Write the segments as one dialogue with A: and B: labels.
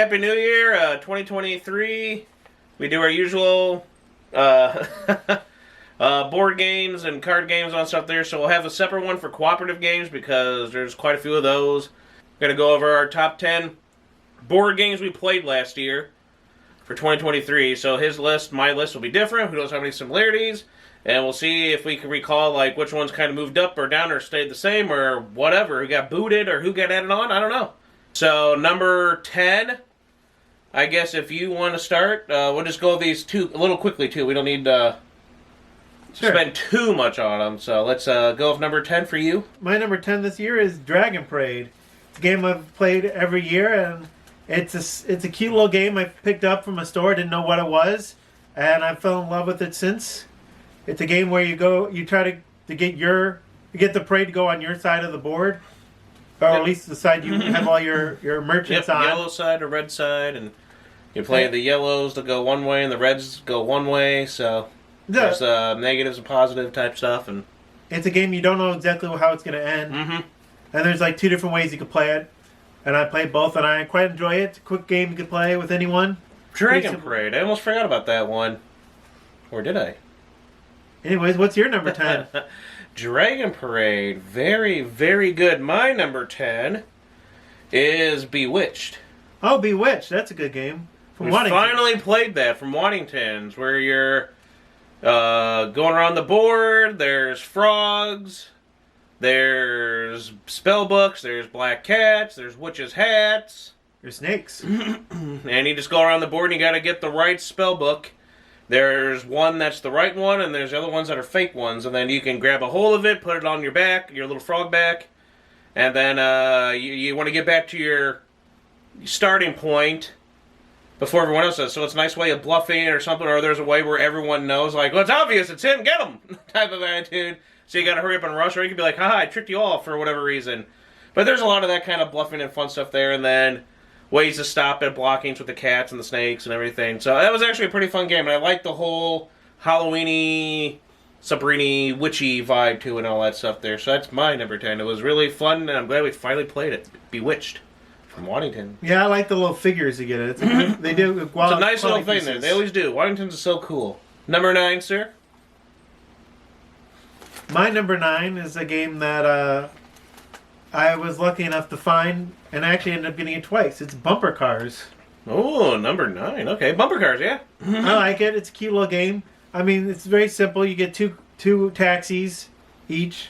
A: Happy New Year, 2023. We do our usual board games and card games on stuff there, so we'll have a separate one for cooperative games because there's quite a few of those. We're going to go over our top 10 board games we played last year for 2023. So his list, my list will be different. Who knows how many similarities? And we'll see if we can recall like which ones kind of moved up or down or stayed the same or whatever. Who got booted or who got added on? I don't know. So number 10, I guess if you want to start, we'll just go these two a little quickly too. We don't need to spend too much on them. So let's go with number 10 for you.
B: My number 10 this year is Dragon Parade. It's a game I've played every year, and it's a cute little game I picked up from a store. Didn't know what it was, and I fell in love with it since. It's a game where you try to get the parade to go on your side of the board, or at least the side you have all your merchants on.
A: Yellow side or red side, and you play the yellows to go one way and the reds go one way. So there's negatives and positive type stuff, and
B: it's a game you don't know exactly how it's going to end.
A: Mm-hmm.
B: And there's like two different ways you can play it, and I played both, and I quite enjoy it. It's a quick game you can play with anyone.
A: Dragon Parade. I almost forgot about that one. Or did I?
B: Anyways, what's your number 10?
A: Dragon Parade. Very, very good. My number 10 is Bewitched.
B: Oh, Bewitched. That's a good game.
A: We finally played that from Waddington's, where you're going around the board. There's frogs. There's spell books. There's black cats. There's witches' hats.
B: There's snakes.
A: And you just go around the board and you got to get the right spell book. There's one that's the right one, and there's other ones that are fake ones. And then you can grab a hold of it, put it on your back, your little frog back, and then you want to get back to your starting point before everyone else does. So it's a nice way of bluffing or something, or there's a way where everyone knows, like, well, it's obvious, it's him, get him, type of attitude. So you got to hurry up and rush, or you can be like, haha, I tricked you off for whatever reason. But there's a lot of that kind of bluffing and fun stuff there, and then ways to stop it, blockings with the cats and the snakes and everything. So that was actually a pretty fun game, and I liked the whole Halloween-y, Sabrina witchy vibe to it and all that stuff there. So that's my number 10. It was really fun, and I'm glad we finally played it. Bewitched from Waddington.
B: Yeah, I like the little figures you get. They do.
A: It's a nice little thing there. They always do. Waddington's is so cool. Number 9, sir?
B: My number 9 is a game that I was lucky enough to find, and I actually ended up getting it twice. It's Bumper Cars.
A: Oh, number 9. Okay, Bumper Cars, yeah.
B: I like it. It's a cute little game. I mean, it's very simple. You get two taxis each,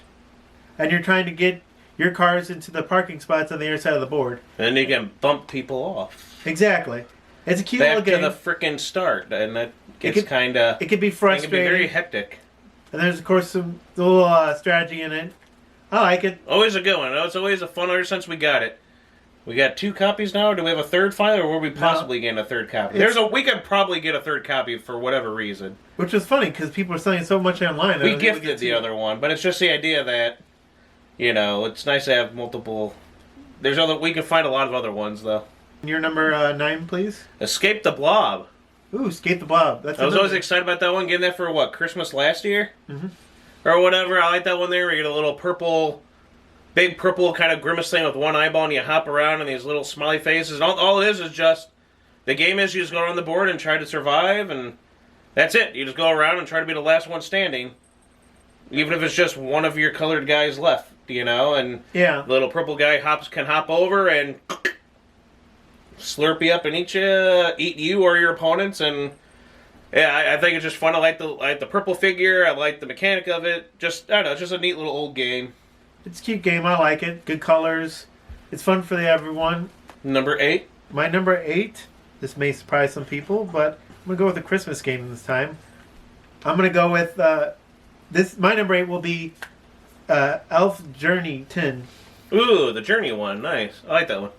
B: and you're trying to get your cars into the parking spots on the other side of the board.
A: And you can bump people off.
B: Exactly. It's a cute little game.
A: Back to the frickin' start, and that gets kind of...
B: It can be frustrating.
A: It can be very hectic.
B: And there's, of course, some little strategy in it. I like it.
A: Always a good one. It's always a fun ever since we got it. We got 2 copies now, or do we have a third file, or will we possibly get a third copy? We could probably get a third copy for whatever reason.
B: Which is funny, because people are selling so much online.
A: We gifted the other one, but it's just the idea that, you know, it's nice to have multiple... We can find a lot of other ones, though.
B: Your number 9, please?
A: Escape the Blob.
B: Ooh, Escape the Blob.
A: I was always excited about that one. Getting that for, what, Christmas last year?
B: Mm-hmm.
A: Or whatever. I like that one there where you get a little big purple kind of grimace thing with one eyeball, and you hop around and these little smiley faces. And all it is just, the game is you just go around the board and try to survive, and that's it. You just go around and try to be the last one standing. Even if it's just one of your colored guys left, you know? And
B: the
A: little purple guy can hop over and slurp you up and eat you or your opponents, and... Yeah, I think it's just fun. I like the purple figure. I like the mechanic of it. I don't know, it's just a neat little old game.
B: It's a cute game. I like it. Good colors. It's fun for everyone.
A: Number 8?
B: My number 8, this may surprise some people, but I'm going to go with a Christmas game this time. I'm going to go with my number 8 will be Elf Journey 10.
A: Ooh, the Journey one. Nice. I like that one.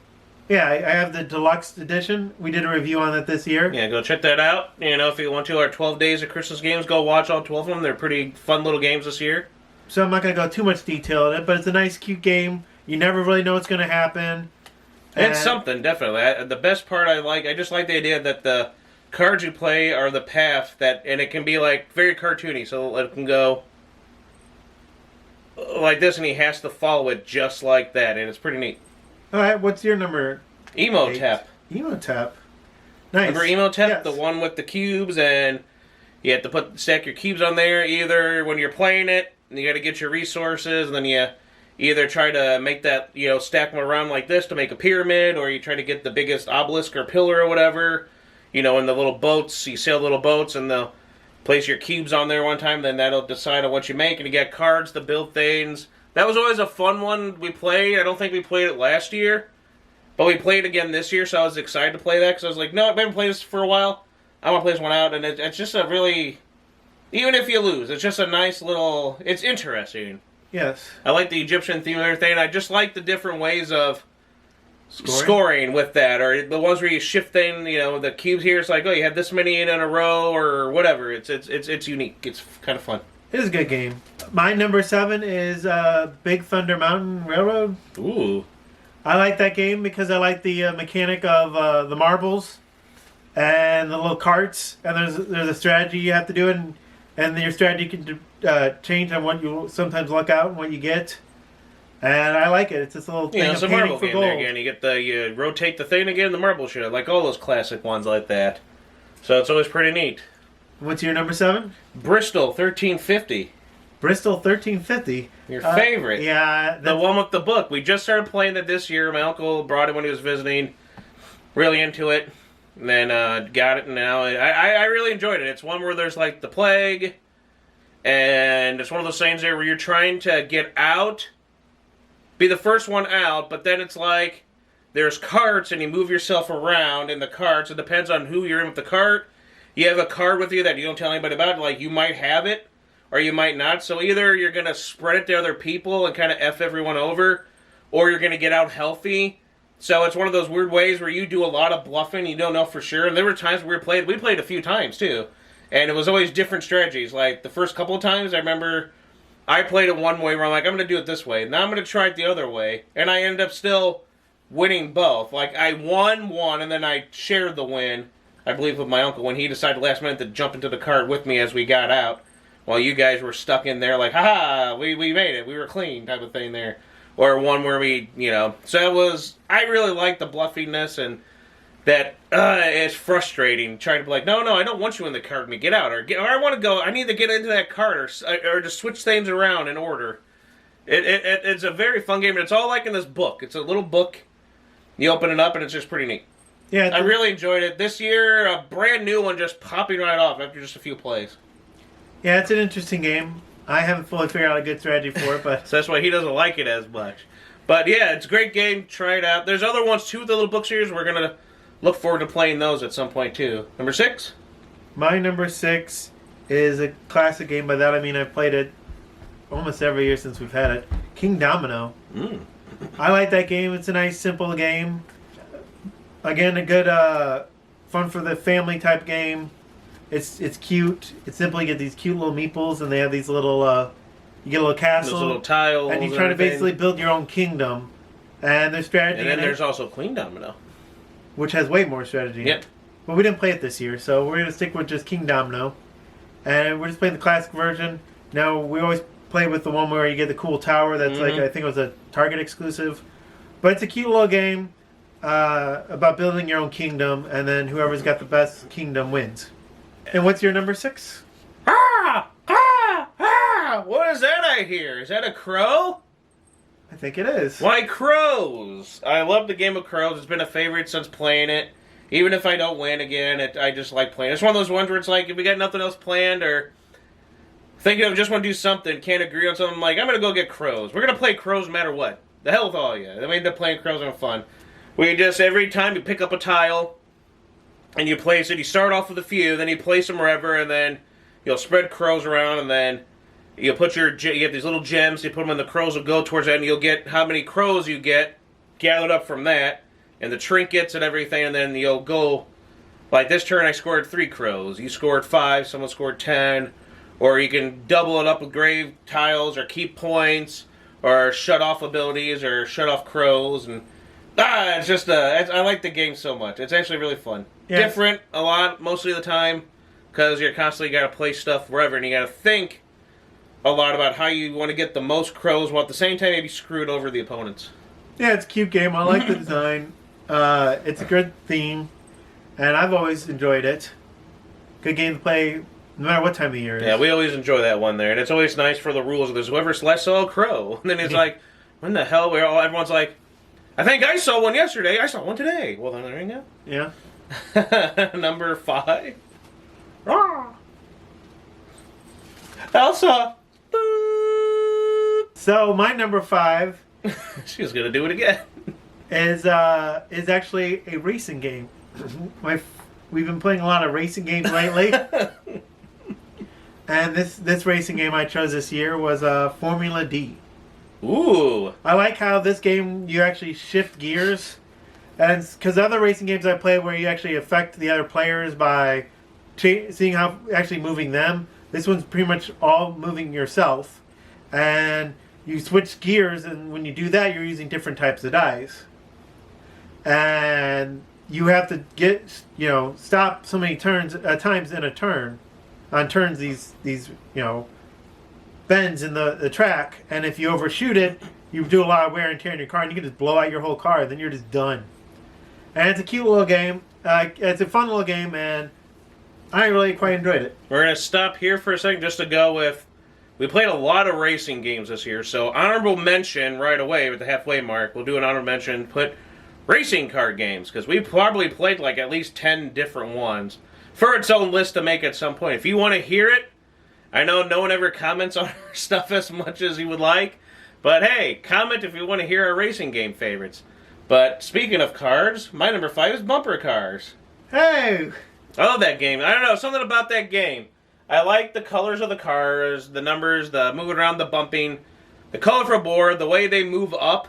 B: Yeah, I have the deluxe edition. We did a review on it this year.
A: Yeah, go check that out. You know, if you want to, our 12 Days of Christmas games, go watch all 12 of them. They're pretty fun little games this year.
B: So I'm not going to go too much detail in it, but it's a nice, cute game. You never really know what's going to happen.
A: It's something, definitely. The best part I just like the idea that the cards you play are the path, and it can be, like, very cartoony. So it can go like this, and he has to follow it just like that, and it's pretty neat.
B: All right, what's your number?
A: Emotep.
B: Emotep. Nice.
A: Remember Emotep,
B: Yes.
A: the one with the cubes, and you have to stack your cubes on there either when you're playing it, and you got to get your resources, and then you either try to make that, stack them around like this to make a pyramid, or you try to get the biggest obelisk or pillar or whatever, in the little boats. You sail little boats, and they'll place your cubes on there one time, then that'll decide on what you make, and you get cards to build things. That was always a fun one we played. I don't think we played it last year, but we played it again this year, so I was excited to play that, because I was like, no, I've been playing this for a while. I want to play this one out, and it's just a really, even if you lose, it's just a nice little, it's interesting.
B: Yes.
A: I like the Egyptian theme and everything. I just like the different ways of scoring with that, or the ones where you shift things. The cubes here. It's like, oh, you have this many in a row, or whatever. It's unique. It's kind of fun.
B: It is a good game. My number 7 is Big Thunder Mountain Railroad.
A: Ooh.
B: I like that game because I like the mechanic of the marbles and the little carts, and there's a strategy you have to do, and your strategy can change on what you sometimes luck out and what you get. And I like it. It's this little thing
A: It's
B: of
A: a marble
B: painting for
A: game
B: gold.
A: there again. You rotate the thing again, the marble shit. I like all those classic ones like that. So it's always pretty neat.
B: What's your number 7?
A: Bristol 1350.
B: Bristol 1350.
A: Your favorite.
B: Yeah.
A: The one with the book. We just started playing it this year. My uncle brought it when he was visiting. Really into it. And then got it, and now I really enjoyed it. It's one where there's like the plague, and it's one of those things there where you're trying to get out, be the first one out, but then it's like there's carts, and you move yourself around in the carts. It depends on who you're in with the cart. You have a card with you that you don't tell anybody about. Like, you might have it, or you might not. So either you're going to spread it to other people and kind of F everyone over, or you're going to get out healthy. So it's one of those weird ways where you do a lot of bluffing, you don't know for sure. And there were times we played a few times too. And it was always different strategies. Like the first couple of times, I remember I played it one way where I'm like, I'm going to do it this way. Now I'm going to try it the other way. And I ended up still winning both. Like I won one, and then I shared the win, I believe, with my uncle when he decided last minute to jump into the cart with me as we got out. While you guys were stuck in there like, ha, we made it. We were clean type of thing there. Or one where we, So it was, I really like the bluffiness, and that it's frustrating trying to be like, no, I don't want you in the cart with me. Get out. Or I want to go, I need to get into that cart, or to switch things around in order. It's a very fun game, and it's all like in this book. It's a little book. You open it up, and it's just pretty neat.
B: Yeah,
A: I really enjoyed it. This year, a brand new one just popping right off after just a few plays.
B: Yeah, it's an interesting game. I haven't fully figured out a good strategy for it, but
A: So that's why he doesn't like it as much. But yeah, it's a great game. Try it out. There's other ones too, the little book series. We're going to look forward to playing those at some point too. Number 6?
B: my number 6 is a classic game. By that I mean I've played it almost every year since we've had it. King Domino. I like that game. It's a nice, simple game. Again, a good fun for the family type game. It's cute. It's simple. You get these cute little meeples, and they have these little, you get a little castle.
A: Those little tiles.
B: And you try to basically build your own kingdom. And there's strategy
A: And then
B: in
A: there's
B: it,
A: also Queen Domino.
B: which has way more strategy in
A: Yep.
B: it. But we didn't play it this year, so we're going to stick with just King Domino. And we're just playing the classic version. Now, we always play with the one where you get the cool tower that's like, I think it was a Target exclusive. But it's a cute little game about building your own kingdom, and then whoever's got the best kingdom wins. And what's your number 6?
A: What is that I hear? Is that a crow?
B: I think it is.
A: Why crows? I love the game of crows. It's been a favorite since playing it. Even if I don't win again, I just like playing it. It's one of those ones where it's like, if we got nothing else planned, or thinking of just want to do something, can't agree on something, I'm like, I'm going to go get crows. We're going to play crows no matter what. The hell with all of you. Then we end up playing crows and fun. We just, every time you pick up a tile, and you place it, you start off with a few, then you place them wherever, and then you'll spread crows around, and then you put you have these little gems, you put them in, the crows will go towards that, and you'll get how many crows you get gathered up from that, and the trinkets and everything, and then you'll go, like this turn I scored 3 crows, you scored 5, someone scored 10, or you can double it up with grave tiles, or keep points, or shut off abilities, or shut off crows, and it's just, I like the game so much. It's actually really fun.
B: Yes.
A: Different a lot, mostly of the time, because you're constantly got to play stuff wherever, and you got to think a lot about how you want to get the most crows, while at the same time maybe screwed over the opponents.
B: Yeah, it's a cute game. I like the design. It's a good theme, and I've always enjoyed it. Good game to play no matter what time of the year it is.
A: Yeah, we always enjoy that one there, and it's always nice for the rules. There's whoever's last saw a crow, and then it's like, when the hell? Everyone's like, I think I saw one yesterday. I saw one today. Well, then there you go.
B: Yeah.
A: Number 5. Elsa.
B: So my number 5
A: She's gonna do it again.
B: is actually a racing game. We've been playing a lot of racing games lately, and this racing game I chose this year was Formula D.
A: Ooh.
B: I like how this game you actually shift gears, and because other racing games I play where you actually affect the other players by seeing how actually moving them. This one's pretty much all moving yourself, and you switch gears, and when you do that, you're using different types of dice, and you have to stop so many times in a turn, on turns these bends in the track, and if you overshoot it, you do a lot of wear and tear in your car, and you can just blow out your whole car, then you're just done. And it's a cute little game. It's a fun little game, and I really quite enjoyed it.
A: We're going to stop here for a second just to go with... We played a lot of racing games this year, so honorable mention right away with the halfway mark. We'll do an honorable mention, put racing card games, because we probably played like at least 10 different ones for its own list to make at some point. If you want to hear it, I know no one ever comments on our stuff as much as you would like, but hey, comment if you want to hear our racing game favorites. But speaking of cards, my number 5 is Bumper Cars.
B: Hey!
A: I love that game. I don't know, something about that game. I like the colors of the cars, the numbers, the moving around, the bumping, the colorful board, the way they move up,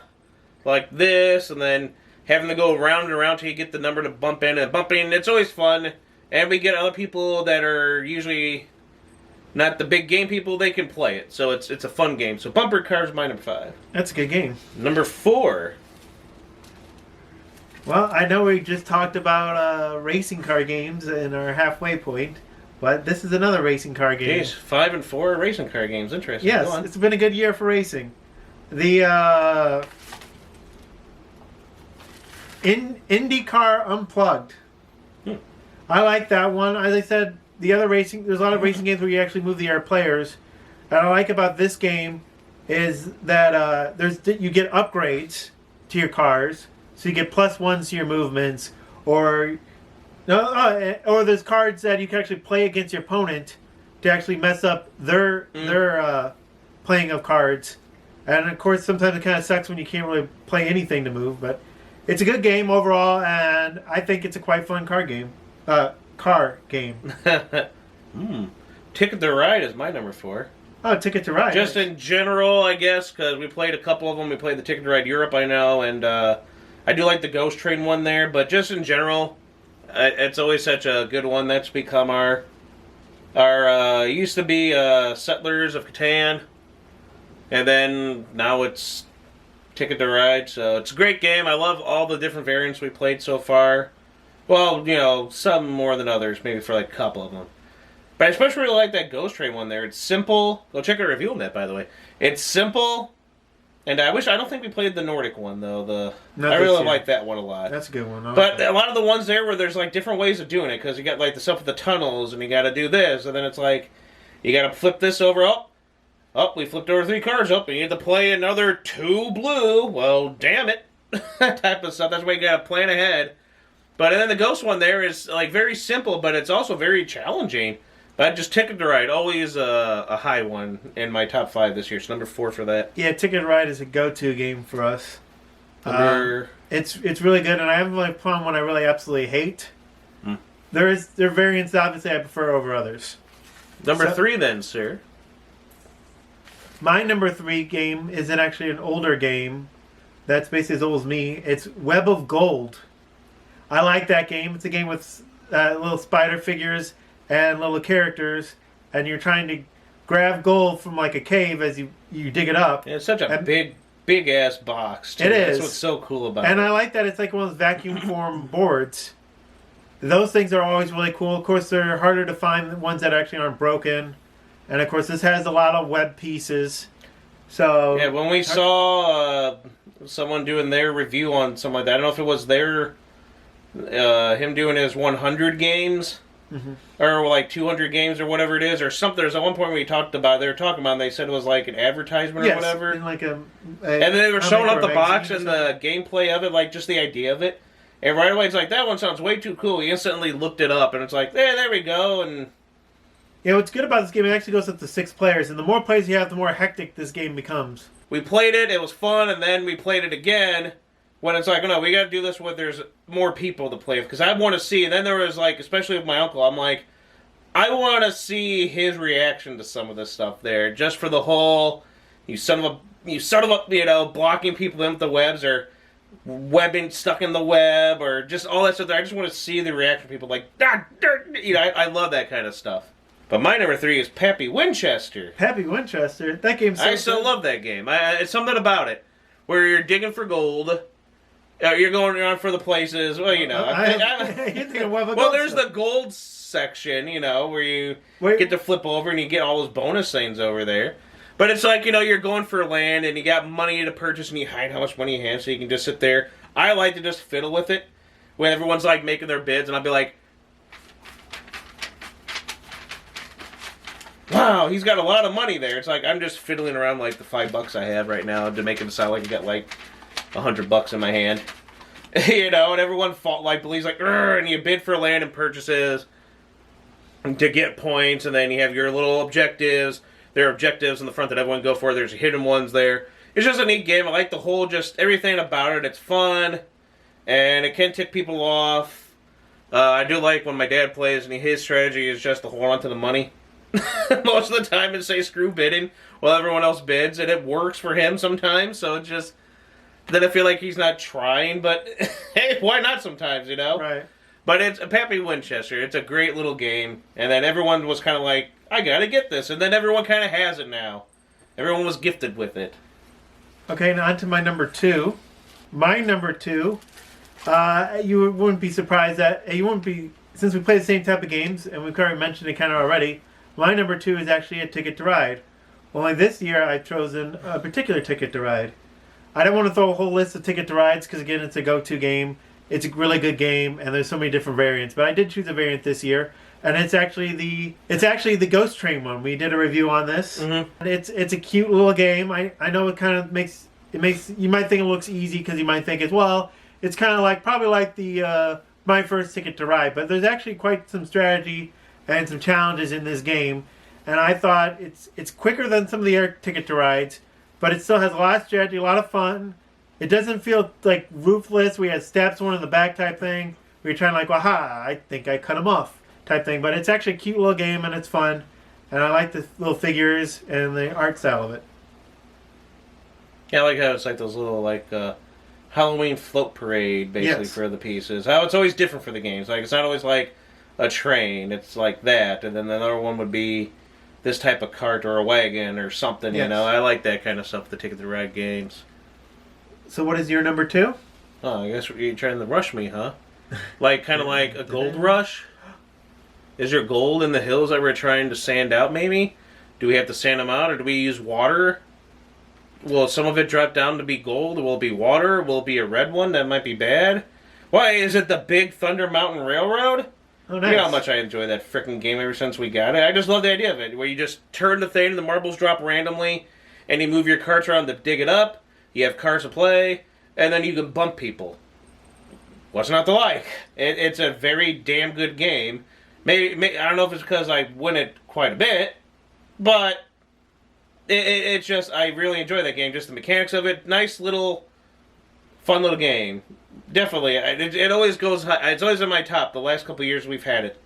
A: like this, and then having to go round and around till you get the number to bump in. And bumping, it's always fun. And we get other people that are usually not the big game people, they can play it. So it's a fun game. So Bumper Cars is my number 5.
B: That's a good game.
A: Number 4.
B: Well, I know we just talked about racing car games in our halfway point, but this is another racing car game.
A: Jeez, 5 and 4 racing car games. Interesting.
B: Yes, it's been a good year for racing. The IndyCar Unplugged. I like that one. As I said, there's a lot of racing games where you actually move the other players. And I like about this game is that you get upgrades to your cars. So you get +1s to your movements, or there's cards that you can actually play against your opponent to actually mess up their playing of cards. And of course, sometimes it kind of sucks when you can't really play anything to move. But it's a good game overall, and I think it's a quite fun car game.
A: Ticket to Ride is my number 4.
B: Oh, Ticket to Ride.
A: Just in general, I guess, because we played a couple of them. We played the Ticket to Ride Europe, I know, and I do like the Ghost Train one there. But just in general, it's always such a good one. That's become our used to be Settlers of Catan, and then now it's Ticket to Ride. So it's a great game. I love all the different variants we played so far. Well, some more than others, maybe for like a couple of them. But I especially really like that Ghost Train one there. It's simple. Go check our review on that, by the way. It's simple, and I don't think we played the Nordic one, though. I really like that one a lot.
B: That's a good one.
A: But a lot of the ones there where there's like different ways of doing it, because you got like the stuff with the tunnels, and you got to do this, and then it's like, you got to flip this over. Oh, we flipped over 3 cards. And you have to play another 2 blue. Well, damn it. That type of stuff. That's why you got to plan ahead. But then the Ghost one there is like very simple, but it's also very challenging. But just Ticket to Ride, always a high one in my top 5 this year. So number 4 for that.
B: Yeah, Ticket to Ride is a go-to game for us.
A: It's
B: really good, and I haven't really played one I really absolutely hate. There are variants that obviously I prefer over others.
A: Number 3 then, sir.
B: My number 3 game is actually an older game that's basically as old as me. It's Web of Gold. I like that game. It's a game with little spider figures and little characters, and you're trying to grab gold from like a cave as you dig it up.
A: Yeah, it's such a big ass box, too.
B: It is.
A: That's what's so cool about it.
B: And I like that it's like one of those vacuum form boards. Those things are always really cool. Of course, they're harder to find than ones that actually aren't broken. And of course, this has a lot of web pieces. So
A: Yeah, when we saw someone doing their review on something like that, I don't know if it was him doing his 100 games, or like 200 games or whatever it is, or something. There's at one point we talked about, they were talking about, and they said it was like an advertisement or whatever.
B: In like
A: and then they were showing up the box and the gameplay of it, like just the idea of it. And right away it's like, that one sounds way too cool. He instantly looked it up, and it's like, there we go. And
B: yeah, what's good about this game, it actually goes up to 6 players, and the more players you have, the more hectic this game becomes.
A: we played it, it was fun, and then we played it again when it's like, oh no, we got to do this when there's more people to play with, because I want to see. And then there was like, especially with my uncle, I'm like, I want to see his reaction to some of this stuff there, just for the whole, you son of a, blocking people in with the webs, or webbing stuck in the web, or just all that stuff there. I just want to see the reaction of people, like, I love that kind of stuff. But my number 3 is Pappy Winchester.
B: Pappy Winchester, that game's so
A: I still
B: good.
A: love that game. It's something about it, where you're digging for gold. You're going around for the places. Well,
B: You're thinking,
A: well, there's the gold section, where you get to flip over and you get all those bonus things over there. But it's like, you're going for land and you got money to purchase and you hide how much money you have so you can just sit there. I like to just fiddle with it when everyone's like making their bids, and I'll be like, wow, he's got a lot of money there. It's like, I'm just fiddling around like the $5 I have right now to make it sound like I got like $100 in my hand. And everyone believes like, and you bid for land and purchases to get points, and then you have your little objectives. There are objectives in the front that everyone go for. There's hidden ones there. It's just a neat game. I like the whole, just everything about it. It's fun, and it can tick people off. I do like when my dad plays, and his strategy is just to hold on to the money most of the time and say screw bidding while everyone else bids, and it works for him sometimes. So it's just, then I feel like he's not trying, but hey, why not sometimes,
B: Right.
A: But it's a Pappy Winchester. It's a great little game, and then everyone was kind of like, I gotta get this, and then everyone kind of has it now. Everyone was gifted with it.
B: Okay, now on to my number 2. My number 2, you wouldn't be surprised that, since we play the same type of games, and we've already mentioned it kind of already, my number 2 is actually a Ticket to Ride. Only this year I've chosen a particular Ticket to Ride. I don't want to throw a whole list of Ticket to Rides, because again, it's a go-to game. It's a really good game, and there's so many different variants. But I did choose a variant this year, and it's actually the Ghost Train one. We did a review on this.
A: Mm-hmm.
B: And it's a cute little game. I know it kind of makes you might think it looks easy, because you might think it's kind of probably like the My First Ticket to Ride. But there's actually quite some strategy and some challenges in this game, and I thought it's quicker than some of the other Ticket to Rides, but it still has a lot of strategy, a lot of fun. It doesn't feel like ruthless. We had steps, one in the back type thing. We were trying like, aha, I think I cut him off type thing. But it's actually a cute little game, and it's fun. And I like the little figures and the art style of it.
A: Yeah, I like how it's like those little Halloween float parade, basically,
B: Yes.
A: for the pieces. How it's always different for the games. Like, it's not always like a train. It's like that. And then another one would be this type of cart or a wagon or something,
B: Yes.
A: I like that kind of stuff, the Ticket to Ride games.
B: So what is your number 2?
A: Oh, I guess you're trying to rush me, huh? Like, kind of like a gold rush? Is there gold in the hills that we're trying to sand out, maybe? Do we have to sand them out, or do we use water? Will some of it drop down to be gold? Will it be water? Will it be a red one? That might be bad. Why, is it the Big Thunder Mountain Railroad?
B: Oh, nice.
A: You know how much I enjoy that frickin' game ever since we got it. I just love the idea of it, where you just turn the thing and the marbles drop randomly, and you move your carts around to dig it up. You have cars to play, and then you can bump people. What's not to like? It's a very damn good game. Maybe I don't know if it's because I win it quite a bit, but it's just, I really enjoy that game. Just the mechanics of it. Nice little, fun little game. Definitely. It always goes high. It's always in my top the last couple of years we've had it.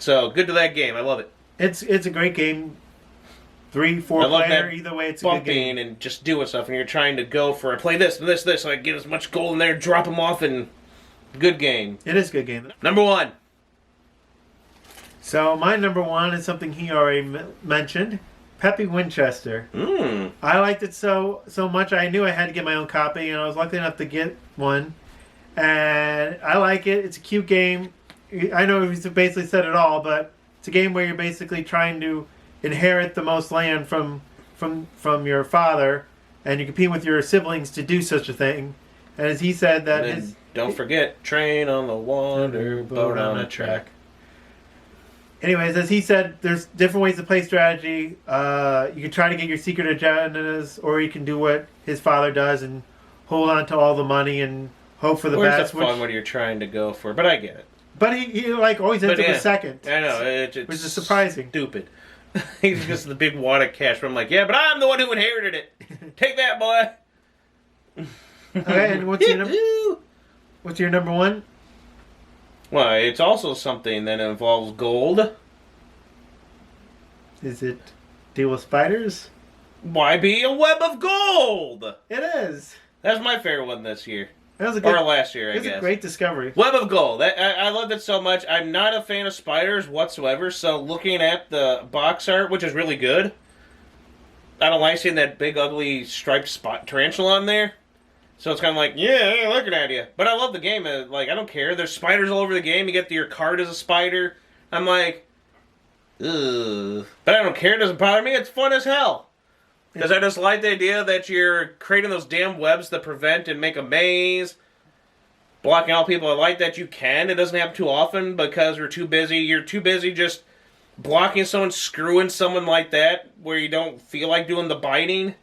A: So, good to that game. I love it.
B: It's a great game. 3, 4
A: I love
B: player,
A: that
B: either way, it's a good game.
A: bumping and just doing stuff, and you're trying to go for play this and this, so I get as much gold in there, drop them off, and good game.
B: It is a good game.
A: Number 1.
B: So my number 1 is something he already mentioned, Pappy Winchester. I liked it so much. I knew I had to get my own copy, and I was lucky enough to get one. And I like it. It's a cute game. I know we've basically said it all, but it's a game where you're basically trying to inherit the most land from from your father, and you're competing with your siblings to do such a thing. And as he said that
A: And then don't forget, train on the water, boat on a track.
B: Anyways, as he said, there's different ways to play strategy. You can try to get your secret agendas, or you can do what his father does and hold on to all the money and hope for the
A: Where's
B: best.
A: the fun when you're trying to go for it? But I get it.
B: But he like always ends up a second.
A: I know. It's
B: which is surprising.
A: Stupid. He's just the big wad of cash. But I'm like, yeah, but I'm the one who inherited it. Take that, boy.
B: Okay, and what's your number one?
A: Well, it's also something that involves gold.
B: Is it Deal with Spiders?
A: Why be a web of gold?
B: It is.
A: That's my favorite one this year.
B: That was a good,
A: or last year, I guess.
B: It was a great discovery.
A: Web of Gold. I loved it so much. I'm not a fan of spiders whatsoever, so looking at the box art, which is really good, I don't like seeing that big, ugly, striped tarantula on there. So it's kind of like, yeah, hey, looking at you. But I love the game. Like, I don't care. There's spiders all over the game. You get your card as a spider. I'm like, ugh. But I don't care. It doesn't bother me. It's fun as hell. Because I just like the idea that you're creating those damn webs that prevent and make a maze. Blocking out people. I like that you can. It doesn't happen too often because we're too busy. You're too busy just blocking someone, screwing someone like that where you don't feel like doing the biting.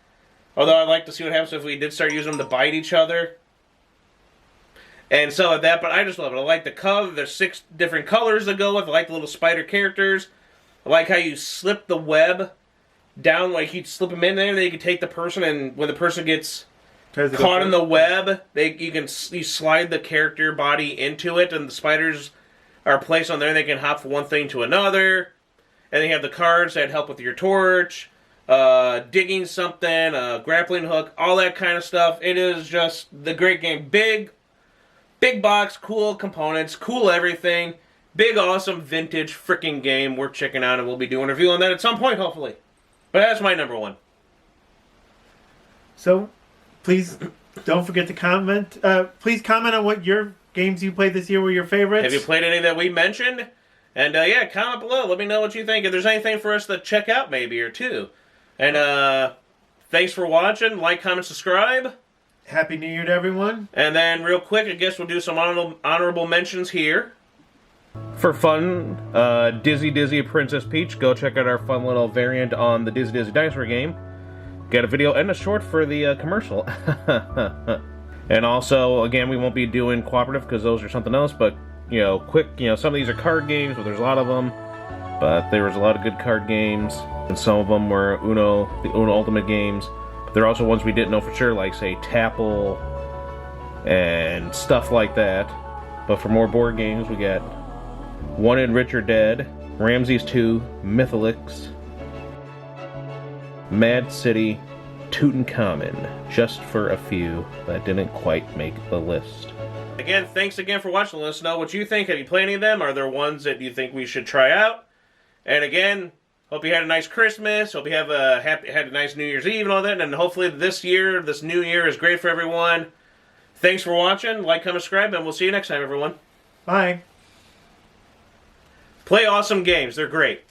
A: Although I'd like to see what happens if we did start using them to bite each other. And so that, but I just love it. I like the color. There's 6 different colors to go with. I like the little spider characters. I like how you slip the web down, like you slip them in there, and then you can take the person, and when the person gets caught in the web, you slide the character body into it, and the spiders are placed on there, and they can hop from one thing to another. And then you have the cards that help with your torch, digging something, grappling hook, all that kind of stuff. It is just the great game. Big box, cool components, cool everything. Big, awesome, vintage freaking game worth checking out, and we'll be doing a review on that at some point, hopefully. But that's my number one.
B: So, please don't forget to comment. Please comment on what your games you played this year were your favorites.
A: Have you played any that we mentioned? And yeah, comment below. Let me know what you think. If there's anything for us to check out maybe or two. And thanks for watching. Like, comment, subscribe.
B: Happy New Year to everyone.
A: And then real quick, I guess we'll do some honorable mentions here. For fun, Dizzy Princess Peach, go check out our fun little variant on the Dizzy Dinosaur game. Got a video and a short for the commercial. And also, again, we won't be doing cooperative because those are something else, but, you know, quick, you know, some of these are card games, but there's a lot of them. But there was a lot of good card games, and some of them were the Uno Ultimate games. But there are also ones we didn't know for sure, like, say, Tapple and stuff like that. But for more board games, we got Wanted Rich or Dead, Ramses 2, Mythalix, Mad City, Tutankhamun, just for a few that didn't quite make the list. Again, thanks again for watching. Let us know what you think. Have you played any of them? Are there ones that you think we should try out? And again, hope you had a nice Christmas. Hope you have had a nice New Year's Eve and all that. And hopefully this new year is great for everyone. Thanks for watching. Like, comment, subscribe, and we'll see you next time, everyone.
B: Bye.
A: Play awesome games. They're great.